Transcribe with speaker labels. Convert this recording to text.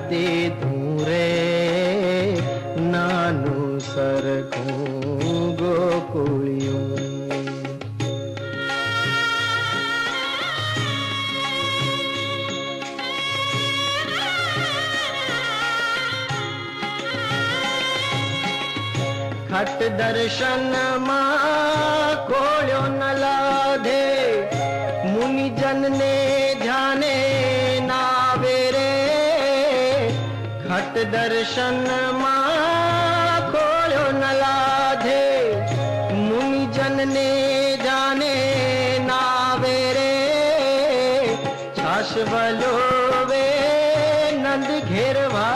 Speaker 1: दे दूरे नानु सरखूं गोकुळियूं। खट दर्शन मां खोलियो न लाधे मुनि जन ने ध्याने नावे रे। खट दर्शन मां खोलियो न लाधे मुनि जन ने ध्याने नावे रे। छाछ वलो वे नंद घेरवा